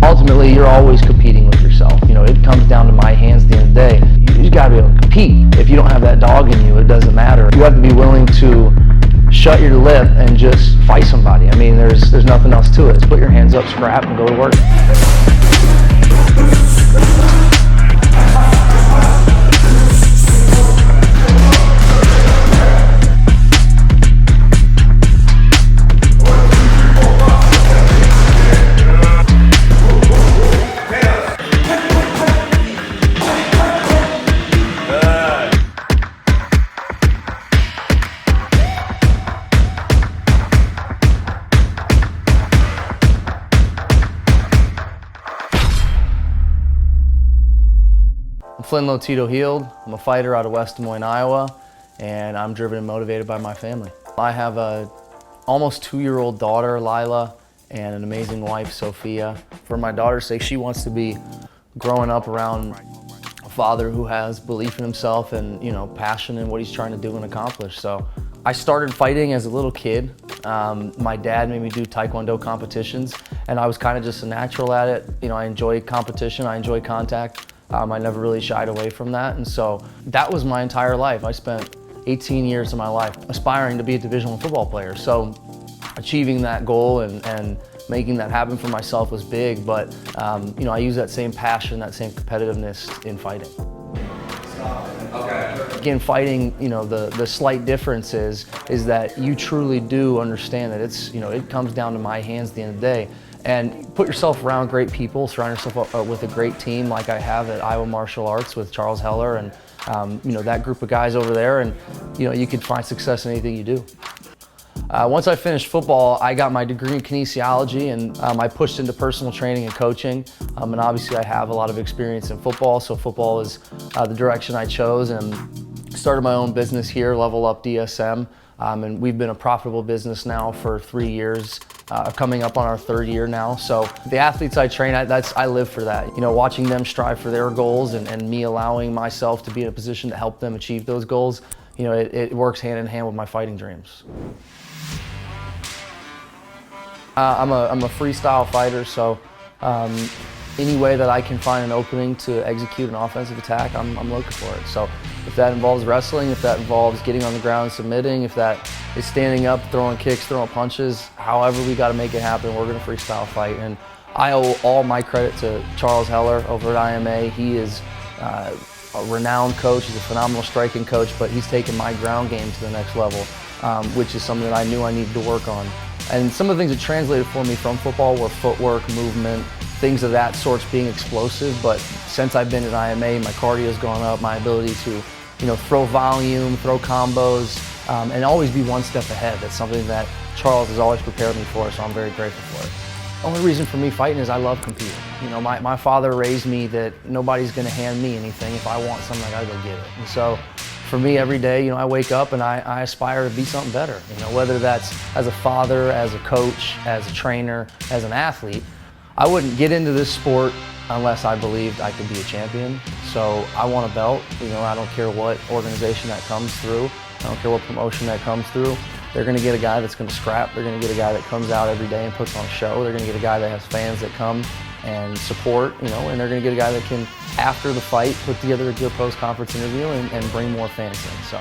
Ultimately, you're always competing with yourself. You know, it comes down to my hands at the end of the day. You just gotta be able to compete. If you don't have that dog in you, it doesn't matter. You have to be willing to shut your lip and just fight somebody. I mean, there's nothing else to it. Just put your hands up, scrap, and go to work. I'm Flynn Healed. I'm a fighter out of West Des Moines, Iowa, and I'm driven and motivated by my family. I have a almost 2-year-old daughter, Lila, and an amazing wife, Sophia. For my daughter's sake, she wants to be growing up around a father who has belief in himself and, you know, passion in what he's trying to do and accomplish. So I started fighting as a little kid. My dad made me do Taekwondo competitions, and I was kind of just a natural at it. You know, I enjoy competition, I enjoy contact. I never really shied away from that, and so that was my entire life. I spent 18 years of my life aspiring to be a Division I football player. So achieving that goal and making that happen for myself was big, but you know, I use that same passion, that same competitiveness in fighting. In fighting, you know, the slight difference is that you truly do understand that it's, you know, it comes down to my hands at the end of the day. And put yourself around great people, surround yourself with a great team like I have at Iowa Martial Arts with Charles Heller and you know, that group of guys over there, and you know, you can find success in anything you do. Once I finished football, I got my degree in kinesiology, and I pushed into personal training and coaching. And obviously I have a lot of experience in football, so football is the direction I chose, and started my own business here, Level Up DSM. And we've been a profitable business now for 3 years, coming up on our 3rd year now. So the athletes I train, I live for that. You know, watching them strive for their goals and me allowing myself to be in a position to help them achieve those goals, you know, it works hand in hand with my fighting dreams. I'm a freestyle fighter, so any way that I can find an opening to execute an offensive attack, I'm looking for it. So if that involves wrestling, if that involves getting on the ground and submitting, if that is standing up, throwing kicks, throwing punches, however we got to make it happen, we're going to freestyle fight. And I owe all my credit to Charles Heller over at IMA. He is a renowned coach. He's a phenomenal striking coach, but he's taken my ground game to the next level, which is something that I knew I needed to work on. And some of the things that translated for me from football were footwork, movement, things of that sort, being explosive. But since I've been at IMA, my cardio's gone up, my ability to, you know, throw volume, throw combos, and always be one step ahead. That's something that Charles has always prepared me for, so I'm very grateful for it. The only reason for me fighting is I love competing. You know, my father raised me that nobody's gonna hand me anything. If I want something, I gotta go get it. And so for me, every day, you know, I wake up and I aspire to be something better. You know, whether that's as a father, as a coach, as a trainer, as an athlete. I wouldn't get into this sport unless I believed I could be a champion. So I want a belt. You know, I don't care what organization that comes through. I don't care what promotion that comes through. They're gonna get a guy that's gonna scrap. They're gonna get a guy that comes out every day and puts on a show. They're gonna get a guy that has fans that come and support, you know, and they're gonna get a guy that can, after the fight, put together a good post-conference interview and bring more fans in, so.